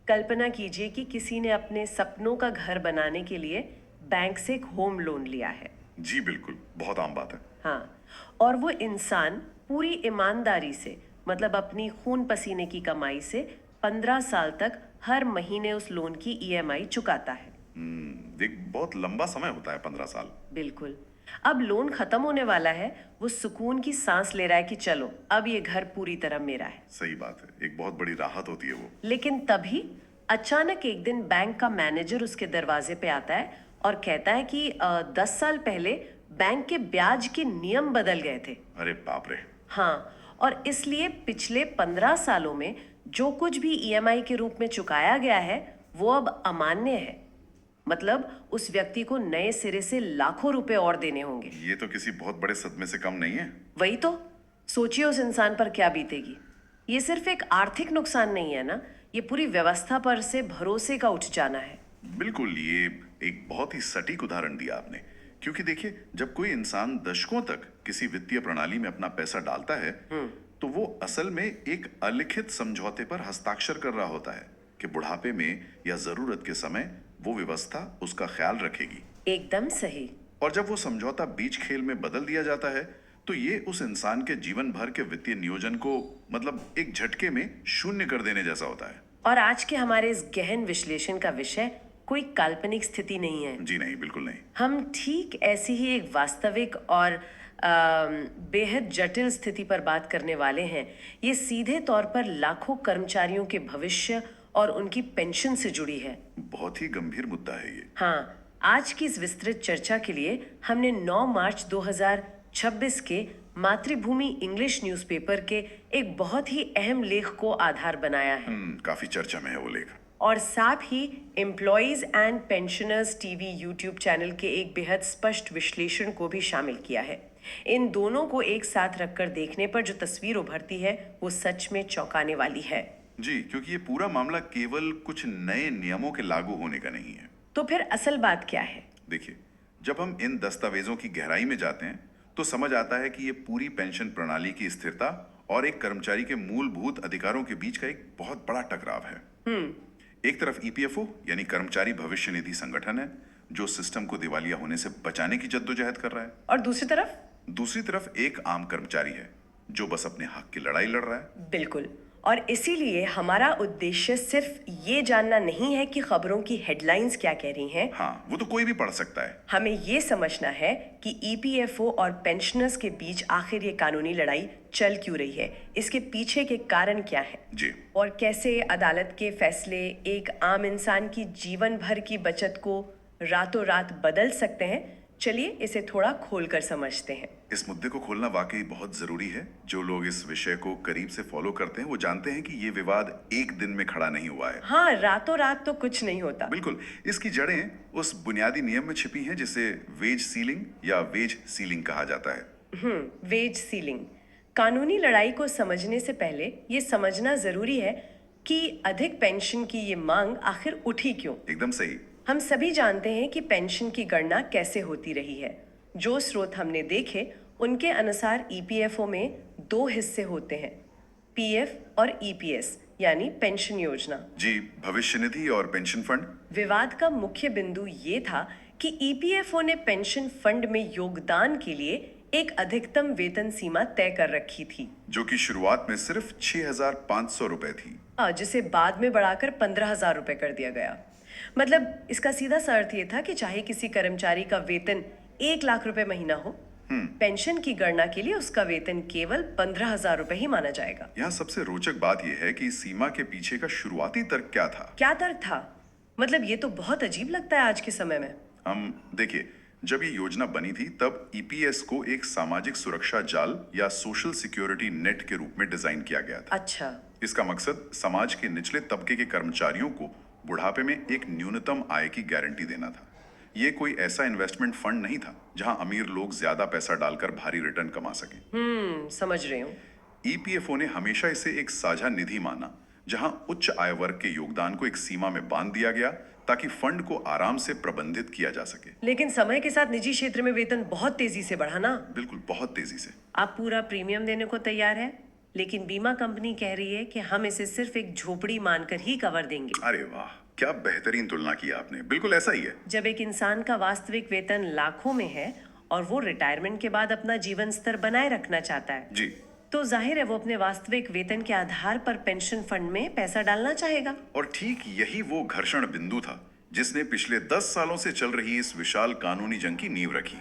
कल्पना कीजिए कि किसी ने अपने सपनों का घर बनाने के लिए बैंक से एक होम लोन लिया है। जी बिल्कुल, बहुत आम बात है। हाँ, और वो इंसान पूरी ईमानदारी से, मतलब अपनी खून पसीने की कमाई से 15 साल तक हर महीने उस लोन की ईएमआई चुकाता है। एक बहुत लंबा समय होता है 15 साल। बिल्कुल। अब लोन खत्म होने वाला है, वो सुकून की सांस ले रहा है कि चलो अब ये घर पूरी तरह मेरा है। सही बात है, एक बहुत बड़ी राहत होती है वो। लेकिन तभी अचानक एक दिन बैंक का मैनेजर उसके दरवाजे पे आता है और कहता है कि 10 साल पहले बैंक के ब्याज के नियम बदल गए थे। अरे बाप रे। हाँ, और इसलिए पिछले 15 सालों में जो कुछ भी ईएमआई के रूप में चुकाया गया है वो अब अमान्य है। मतलब उस व्यक्ति को नए सिरे से लाखों रुपए और देने होंगे। ये तो किसी बहुत बड़े सदमे से कम नहीं है। वही तो, सोचिए उस इंसान पर क्या बीतेगी। ये सिर्फ एक आर्थिक नुकसान नहीं है ना, ये पूरी व्यवस्था पर से भरोसे का उठ जाना है। बिल्कुल, ये एक बहुत ही सटीक उदाहरण दिया आपने। क्योंकि देखिए, जब कोई इंसान दशकों तक किसी वित्तीय प्रणाली में अपना पैसा डालता है, तो वो असल में एक अलिखित समझौते पर हस्ताक्षर कर रहा होता है कि बुढ़ापे में या जरूरत के समय वो व्यवस्था उसका ख्याल रखेगी। एकदम सही। और जब वो समझौता बीच खेल में बदल दिया जाता है, तो ये उस इंसान के जीवन भर के वित्तीय नियोजन को मतलब एक झटके में शून्य कर देने जैसा होता है। और आज के हमारे इस गहन विश्लेषण का विषय कोई काल्पनिक स्थिति नहीं है। जी नहीं, बिल्कुल नहीं। हम ठीक ऐसी ही एक वास्तविक और बेहद जटिल स्थिति पर बात करने वाले हैं। ये सीधे तौर पर लाखों कर्मचारियों के भविष्य और उनकी पेंशन से जुड़ी है। बहुत ही गंभीर मुद्दा है ये। हाँ, आज की इस विस्तृत चर्चा के लिए हमने 9 मार्च 2026 के मातृभूमि इंग्लिश न्यूज़पेपर के एक बहुत ही अहम लेख को आधार बनाया है। काफी चर्चा में है वो लेख। और साथ ही employees and pensioners TV YouTube channel के एक बेहद स्पष्ट विश्लेषण को भी शामिल किया है। इन दोनों को एक साथ रखकर देखने पर जो तस्वीर उभरती है वो सच में चौंकाने वाली है। जी, क्योंकि ये पूरा मामला केवल कुछ नए नियमों के लागू होने का नहीं है। तो फिर असल बात क्या है? देखिए, जब हम इन दस्तावेजों की गहराई में जाते हैं, तो समझ आता है कि ये पूरी पेंशन प्रणाली की स्थिरता और एक कर्मचारी के मूलभूत अधिकारों के बीच का एक बहुत बड़ा टकराव है। एक तरफ ईपीएफओ यानी कर्मचारी भविष्य निधि संगठन है, जो सिस्टम को दिवालिया होने से बचाने की जद्दोजहद कर रहा है। और दूसरी तरफ एक आम कर्मचारी है जो बस अपने हक की लड़ाई लड़ रहा है। बिल्कुल। और इसीलिए हमारा उद्देश्य सिर्फ ये जानना नहीं है कि खबरों की हेडलाइंस क्या कह रही हैं। हाँ, वो तो कोई भी पढ़ सकता है। हमें ये समझना है कि ईपीएफओ और पेंशनर्स के बीच आखिर ये कानूनी लड़ाई चल क्यों रही है, इसके पीछे के कारण क्या है जी। और कैसे अदालत के फैसले एक आम इंसान की जीवन भर की बचत को रातों रात बदल सकते हैं। चलिए इसे थोड़ा खोलकर समझते हैं। इस मुद्दे को खोलना वाकई बहुत जरूरी है। जो लोग इस विषय को करीब से फॉलो करते हैं वो जानते हैं कि ये विवाद एक दिन में खड़ा नहीं हुआ है। हाँ, रातों रात तो कुछ नहीं होता। बिल्कुल, इसकी जड़ें उस बुनियादी नियम में छिपी हैं जिसे वेज सीलिंग या वेज सीलिंग कहा जाता है। Wage ceiling. कानूनी लड़ाई को समझने से पहले ये समझना जरूरी है कि अधिक पेंशन की ये मांग आखिर उठी क्यों। एकदम सही। हम सभी जानते हैं कि पेंशन की गणना कैसे होती रही है। जो स्रोत हमने देखे उनके अनुसार ईपीएफओ में 2 हिस्से होते हैं, पीएफ और ईपीएस यानी पेंशन योजना। जी, भविष्य निधि और पेंशन फंड। विवाद का मुख्य बिंदु ये था कि ईपीएफओ ने पेंशन फंड में योगदान के लिए एक अधिकतम वेतन सीमा तय कर रखी थी, जो कि शुरुआत में सिर्फ 6,500 रुपए थी, जिसे बाद में बढ़ाकर 15,000 रुपए कर दिया गया। मतलब इसका सीधा सा अर्थ ये था कि चाहे किसी कर्मचारी का वेतन 1 लाख रुपए महीना हो, पेंशन की गणना के लिए उसका वेतन केवल 15,000 रुपए ही माना जाएगा। यहाँ सबसे रोचक बात यह है कि सीमा के पीछे का शुरुआती तर्क क्या था। क्या तर्क था? मतलब ये तो बहुत अजीब लगता है आज के समय में। हम देखिए, जब ये योजना बनी थी तब ईपीएस को एक सामाजिक सुरक्षा जाल या सोशल सिक्योरिटी नेट के रूप में डिजाइन किया गया था। अच्छा। इसका मकसद समाज के निचले तबके के कर्मचारियों को बुढ़ापे में एक न्यूनतम आय की गारंटी देना था। ये कोई ऐसा इन्वेस्टमेंट फंड नहीं था जहां अमीर लोग ज्यादा पैसा डालकर भारी रिटर्न कमा सके। समझ रही हूँ। ईपीएफओ ने हमेशा इसे एक साझा निधि माना, जहां उच्च आय वर्ग के योगदान को एक सीमा में बांध दिया गया ताकि फंड को आराम से प्रबंधित किया जा सके। लेकिन समय के साथ निजी क्षेत्र में वेतन बहुत तेजी से बढ़ा ना। बिल्कुल, बहुत तेजी से। आप पूरा प्रीमियम देने को तैयार है, लेकिन बीमा कंपनी कह रही है कि हम इसे सिर्फ एक झोपड़ी मानकर ही कवर देंगे। अरे वाह, क्या बेहतरीन तुलना की आपने। बिल्कुल ऐसा ही है। जब एक इंसान का वास्तविक वेतन लाखों में है और वो रिटायरमेंट के बाद अपना जीवन स्तर बनाए रखना चाहता है, जी। तो जाहिर है वो अपने वास्तविक वेतन के आधार पर पेंशन फंड में पैसा डालना चाहेगा। और ठीक यही वो घर्षण बिंदु था जिसने पिछले 10 सालों से चल रही इस विशाल कानूनी जंग की नींव रखी।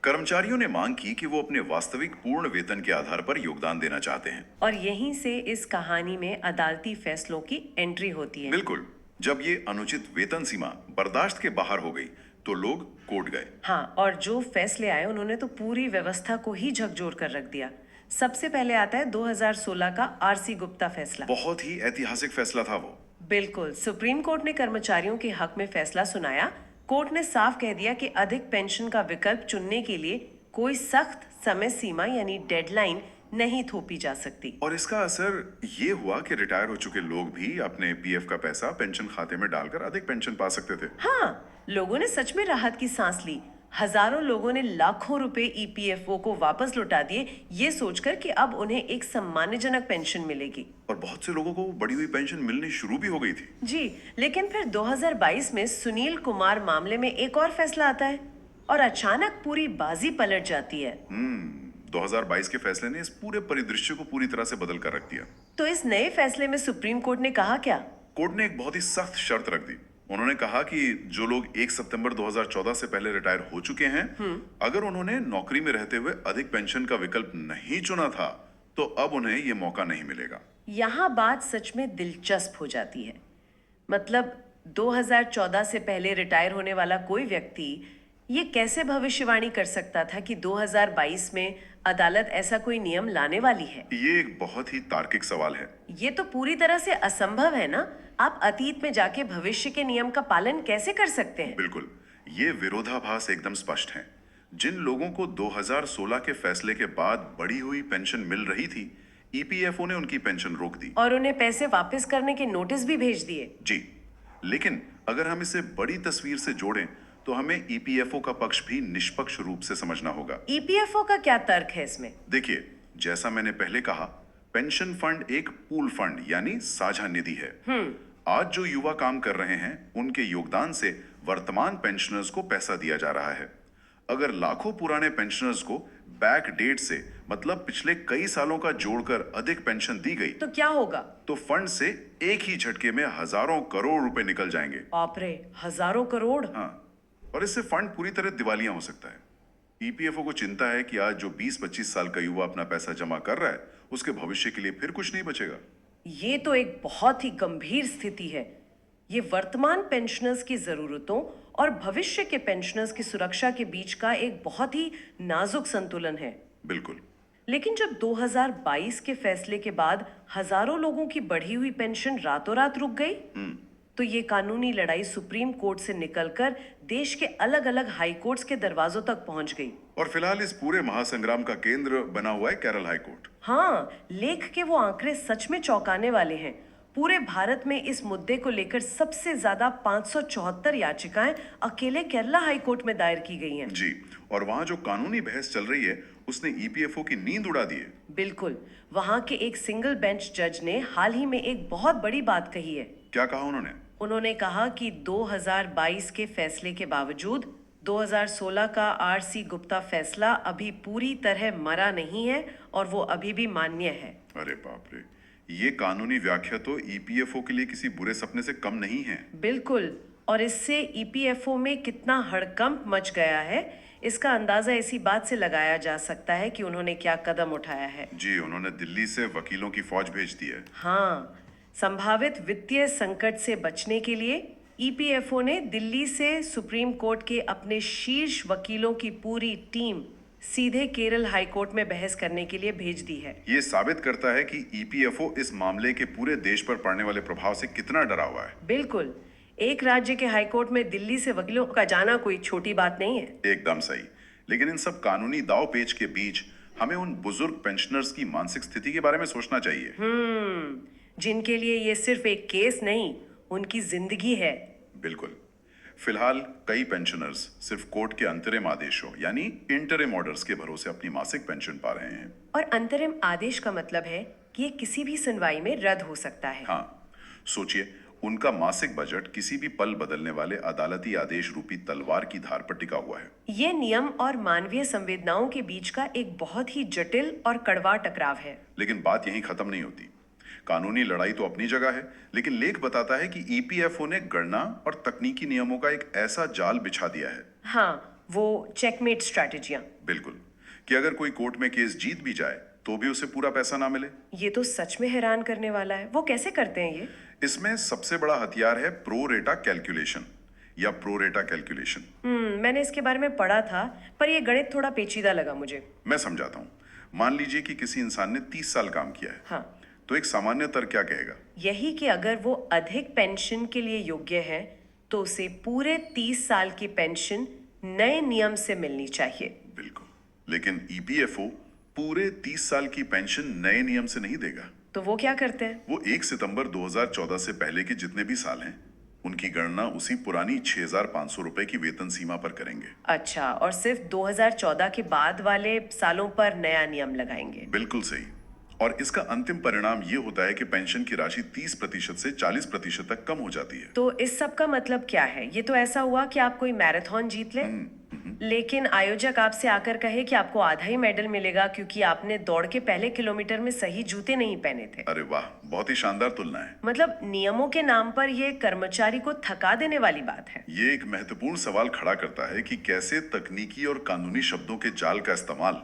कर्मचारियों ने मांग की कि वो अपने वास्तविक पूर्ण वेतन के आधार पर योगदान देना चाहते हैं। और यहीं से इस कहानी में अदालती फैसलों की एंट्री होती है। बिल्कुल। जब ये अनुचित वेतन सीमा बर्दाश्त के बाहर हो गई तो लोग कोर्ट गए। हाँ, और जो फैसले आए उन्होंने तो पूरी व्यवस्था को ही झकझोर कर रख दिया। सबसे पहले आता है 2016 का आरसी गुप्ता फैसला। बहुत ही ऐतिहासिक फैसला था वो। बिल्कुल। सुप्रीम कोर्ट ने कर्मचारियों के हक में फैसला सुनाया। कोर्ट ने साफ कह दिया कि अधिक पेंशन का विकल्प चुनने के लिए कोई सख्त समय सीमा यानी डेडलाइन नहीं थोपी जा सकती। और इसका असर ये हुआ कि रिटायर हो चुके लोग भी अपने पीएफ का पैसा पेंशन खाते में डालकर अधिक पेंशन पा सकते थे। हाँ, लोगों ने सच में राहत की सांस ली। हजारों लोगों ने लाखों रुपए ईपीएफओ को वापस लौटा दिए, ये सोचकर कि अब उन्हें एक सम्मानजनक पेंशन मिलेगी। और बहुत से लोगों को बढ़ी हुई पेंशन मिलनी शुरू भी हो गई थी। जी, लेकिन फिर 2022 में सुनील कुमार मामले में एक और फैसला आता है और अचानक पूरी बाजी पलट जाती है। 2022 के फैसले ने इस पूरे परिदृश्य को पूरी तरह से बदल कर रख दिया। तो इस नए फैसले में सुप्रीम कोर्ट ने कहा क्या? कोर्ट ने एक बहुत ही सख्त शर्त रख दी। उन्होंने कहा कि जो लोग 1 सितंबर 2014 से पहले रिटायर हो चुके हैं, अगर उन्होंने नौकरी में रहते हुए अधिक पेंशन का विकल्प नहीं चुना था तो अब उन्हें ये मौका नहीं मिलेगा। यहाँ बात सच में दिलचस्प हो जाती है। मतलब 2014 से पहले रिटायर होने वाला कोई व्यक्ति ये कैसे भविष्यवाणी कर सकता था कि 2022 में अदालत ऐसा कोई नियम लाने वाली है? ये एक बहुत ही तार्किक सवाल है। ये तो पूरी तरह से असंभव है ना। आप अतीत में जाके भविष्य के नियम का पालन कैसे कर सकते हैं? बिल्कुल, ये विरोधाभास एकदम स्पष्ट है। जिन लोगों को 2016 के फैसले के बाद बढ़ी हुई पेंशन मिल रही थी, ईपीएफओ ने उनकी पेंशन रोक दी और उन्हें पैसे वापस करने के नोटिस भी भेज दिए। जी, लेकिन अगर हम इसे बड़ी तस्वीर से जोड़ें तो हमें ईपीएफओ का पक्ष भी निष्पक्ष रूप से समझना होगा। ईपीएफओ का क्या तर्क है इसमें? देखिए, जैसा मैंने पहले कहा, पेंशन फंड एक पूल फंड यानी साझा निधि है। आज जो युवा काम कर रहे हैं उनके योगदान से वर्तमान पेंशनर्स को पैसा दिया जा रहा है। अगर लाखों पुराने पेंशनर्स को बैक डेट से मतलब पिछले कई सालों का जोड़कर अधिक पेंशन दी गई तो क्या होगा? तो फंड से एक ही झटके में हजारों करोड़ रुपए निकल जाएंगे। बाप रे, हजारों करोड़! हाँ, और इससे फंड पूरी तरह दिवालिया हो सकता है। ईपीएफओ को चिंता है कि आज जो 20-25 साल का युवा अपना पैसा जमा कर रहा है, उसके भविष्य के लिए फिर कुछ नहीं बचेगा। ये तो एक बहुत ही गंभीर स्थिति है। ये वर्तमान पेंशनर्स की जरूरतों और भविष्य के पेंशनर्स की सुरक्षा के बीच का एक बहुत ही नाजुक संतुलन है। बिल्कुल। लेकिन जब 2022 के फैसले के बाद हजारों लोगों की बढ़ी हुई पेंशन रातों रात रुक गई, तो ये कानूनी लड़ाई सुप्रीम कोर्ट से निकलकर देश के अलग अलग हाई कोर्ट्स के दरवाजों तक पहुंच गई। और फिलहाल इस पूरे महासंग्राम का केंद्र बना हुआ है केरल हाई कोर्ट। हाँ, लेख के वो आंकड़े सच में चौंकाने वाले हैं। पूरे भारत में इस मुद्दे को लेकर सबसे ज्यादा 574 याचिकाएं अकेले केरला हाई कोर्ट में दायर की गई हैं। जी, और वहाँ जो कानूनी बहस चल रही है उसने ईपीएफओ की नींद उड़ा दी है। बिल्कुल। वहाँ के एक सिंगल बेंच जज ने हाल ही में एक बहुत बड़ी बात कही है। क्या कहा उन्होंने? उन्होंने कहा कि 2022 के फैसले के बावजूद 2016 का आरसी गुप्ता फैसला अभी पूरी तरह मरा नहीं है और वो अभी भी मान्य है। अरे बाप रे, ये कानूनी व्याख्या तो ईपीएफओ के लिए किसी बुरे सपने से कम नहीं है। बिल्कुल, और इससे ईपीएफओ में कितना हड़कंप मच गया है इसका अंदाजा इसी बात से लगाया जा सकता है कि उन्होंने क्या कदम उठाया है। जी, उन्होंने दिल्ली से वकीलों की फौज भेज दी है। हाँ, संभावित वित्तीय संकट से बचने के लिए ईपीएफओ ने दिल्ली से सुप्रीम कोर्ट के अपने शीर्ष वकीलों की पूरी टीम सीधे केरल हाई कोर्ट में बहस करने के लिए भेज दी है। ये साबित करता है कि ईपीएफओ इस मामले के पूरे देश पर पड़ने वाले प्रभाव से कितना डरा हुआ है। बिल्कुल, एक राज्य के हाई कोर्ट में दिल्ली से वकीलों का जाना कोई छोटी बात नहीं है। एकदम सही। लेकिन इन सब कानूनी दाव पेच के बीच हमें उन बुजुर्ग पेंशनर्स की मानसिक स्थिति के बारे में सोचना चाहिए। जिनके लिए ये सिर्फ एक केस नहीं, उनकी जिंदगी है। बिल्कुल। फिलहाल कई पेंशनर्स सिर्फ कोर्ट के अंतरिम आदेशों यानी इंटरिम ऑर्डर्स के भरोसे अपनी मासिक पेंशन पा रहे हैं। और अंतरिम आदेश का मतलब है कि ये किसी भी सुनवाई में रद्द हो सकता है। हाँ, सोचिए, उनका मासिक बजट किसी भी पल बदलने वाले अदालती आदेश रूपी तलवार की धार पर टिका हुआ है। ये नियम और मानवीय संवेदनाओं के बीच का एक बहुत ही जटिल और कड़वा टकराव है। लेकिन बात यहीं खत्म नहीं होती। कानूनी लड़ाई तो अपनी जगह है, लेकिन लेख बताता है कि ईपीएफओ ने गणना और तकनीकी नियमों का एक ऐसा जाल बिछा दिया है। हाँ, वो चेकमेट स्ट्रैटेजियां। बिल्कुल, कि अगर कोई कोर्ट में केस जीत भी जाए तो भी उसे पूरा पैसा ना मिले। ये तो सच में हैरान करने वाला है। वो कैसे करते हैं ये? इसमें सबसे बड़ा हथियार है प्रो रेटा कैलकुलेशन या प्रो रेटा कैलकुलेशन। मैंने इसके बारे में पढ़ा था, पर ये गणित थोड़ा पेचीदा लगा मुझे। मैं समझाता हूँ। मान लीजिए कि किसी इंसान ने 30 साल काम किया है। हाँ, तो एक सामान्य तर्क क्या कहेगा? यही कि अगर वो अधिक पेंशन के लिए योग्य है तो उसे पूरे 30 साल की पेंशन नए नियम से मिलनी चाहिए। बिल्कुल, लेकिन ईपीएफओ पूरे 30 साल की पेंशन नए नियम से नहीं देगा। तो वो क्या करते हैं? वो 1 सितंबर 2014 से पहले के जितने भी साल हैं, उनकी गणना उसी पुरानी 6,500 रुपए की वेतन सीमा पर करेंगे। अच्छा, और सिर्फ 2014 के बाद वाले सालों पर नया नियम लगाएंगे। बिल्कुल सही। और इसका अंतिम परिणाम ये होता है कि पेंशन की राशि 30% से 40% तक कम हो जाती है। तो इस सब का मतलब क्या है? ये तो ऐसा हुआ कि आप कोई मैराथन जीत लें, लेकिन आयोजक आपसे आकर कहे कि आपको आधा ही मेडल मिलेगा क्योंकि आपने दौड़ के पहले किलोमीटर में सही जूते नहीं पहने थे। अरे वाह, बहुत ही शानदार तुलना है। मतलब नियमों के नाम पर ये कर्मचारी को थका देने वाली बात है। ये एक महत्वपूर्ण सवाल खड़ा करता है कि कैसे तकनीकी और कानूनी शब्दों के जाल का इस्तेमाल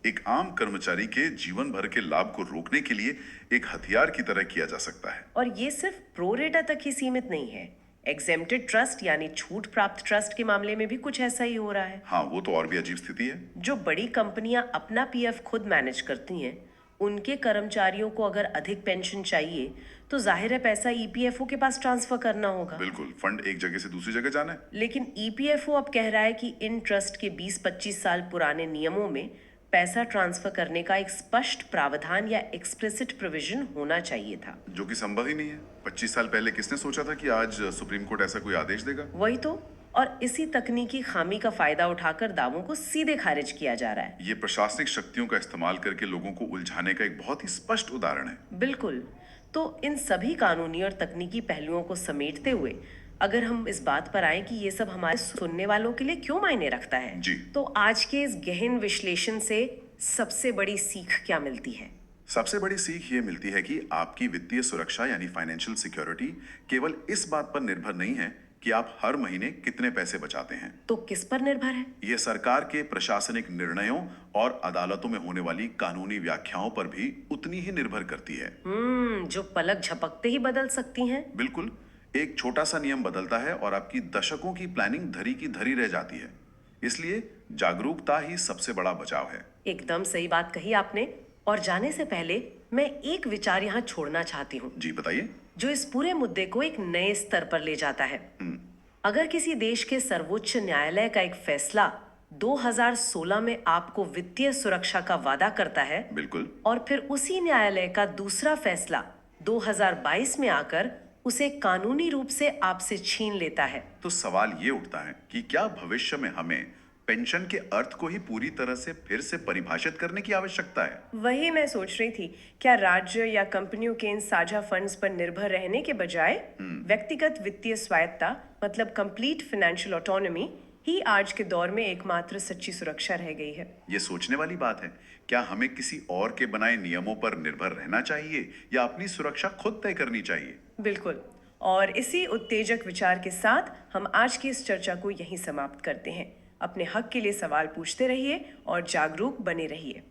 एक आम कर्मचारी के जीवन भर के लाभ को रोकने के लिए एक हथियार की तरह किया जा सकता है। और ये सिर्फ प्रो रेटा तक ही सीमित नहीं है। एग्जेम्प्टेड ट्रस्ट यानी छूट प्राप्त ट्रस्ट के मामले में भी कुछ ऐसा ही हो रहा है। हाँ, वो तो और भी अजीब स्थिति है। जो बड़ी कंपनियां अपना पीएफ खुद मैनेज करती हैं, उनके कर्मचारियों को अगर अधिक पेंशन चाहिए तो जाहिर है पैसा ईपीएफओ के पास ट्रांसफर करना होगा। बिल्कुल, फंड एक जगह से दूसरी जगह जाना है। लेकिन ईपीएफओ अब कह रहा है कि इन ट्रस्ट के 20-25 साल पुराने नियमों में पैसा ट्रांसफर करने का एक स्पष्ट प्रावधान या एक्सप्लिसिट प्रोविजन होना चाहिए था, जो कि संभव ही नहीं है। 25 साल पहले किसने सोचा था कि आज सुप्रीम कोर्ट ऐसा कोई आदेश देगा? वही तो। और इसी तकनीकी खामी का फायदा उठाकर दावों को सीधे खारिज किया जा रहा है। ये प्रशासनिक शक्तियों का इस्तेमाल करके लोगों को उलझाने का एक बहुत ही स्पष्ट उदाहरण है। बिल्कुल। तो इन सभी कानूनी और तकनीकी पहलुओं को समेटते हुए अगर हम इस बात पर आए कि ये सब हमारे सुनने वालों के लिए क्यों मायने रखता है, जी। तो आज के इस गहन विश्लेषण से सबसे बड़ी सीख क्या मिलती है? सबसे बड़ी सीख ये मिलती है कि आपकी वित्तीय सुरक्षा यानी फाइनेंशियल सिक्योरिटी केवल इस बात पर निर्भर नहीं है कि आप हर महीने कितने पैसे बचाते हैं। तो किस पर निर्भर है? ये सरकार के प्रशासनिक निर्णयों और अदालतों में होने वाली कानूनी व्याख्याओं पर भी उतनी ही निर्भर करती है। जो पलक झपकते ही बदल सकती हैं। बिल्कुल, एक छोटा सा नियम बदलता है और आपकी दशकों की प्लानिंग धरी की धरी रह जाती है। इसलिए जागरूकता ही सबसे बड़ा बचाव है। एकदम सही बात कही आपने। और जाने से पहले मैं एक विचार यहाँ छोड़ना चाहती हूँ, जी बताइए। जो इस पूरे मुद्दे को एक नए स्तर पर ले जाता है। अगर किसी देश के सर्वोच्च न्यायालय का एक फैसला 2016 में आपको वित्तीय सुरक्षा का वादा करता है, बिल्कुल, और फिर उसी न्यायालय का दूसरा फैसला 2022 में आकर उसे कानूनी रूप से आपसे छीन लेता है, तो सवाल ये उठता है कि क्या भविष्य में हमें पेंशन के अर्थ को ही पूरी तरह से फिर से परिभाषित करने की आवश्यकता है? वही मैं सोच रही थी। क्या राज्य या कंपनियों के इन साझा फंड्स पर निर्भर रहने के बजाय व्यक्तिगत वित्तीय स्वायत्ता मतलब कंप्लीट फाइनेंशियल ऑटोनॉमी ही आज के दौर में एकमात्र सच्ची सुरक्षा रह गई है? ये सोचने वाली बात है। क्या हमें किसी और के बनाए नियमों पर निर्भर रहना चाहिए या अपनी सुरक्षा खुद तय करनी चाहिए? बिल्कुल। और इसी उत्तेजक विचार के साथ हम आज की इस चर्चा को यहीं समाप्त करते हैं। अपने हक के लिए सवाल पूछते रहिए और जागरूक बने रहिए।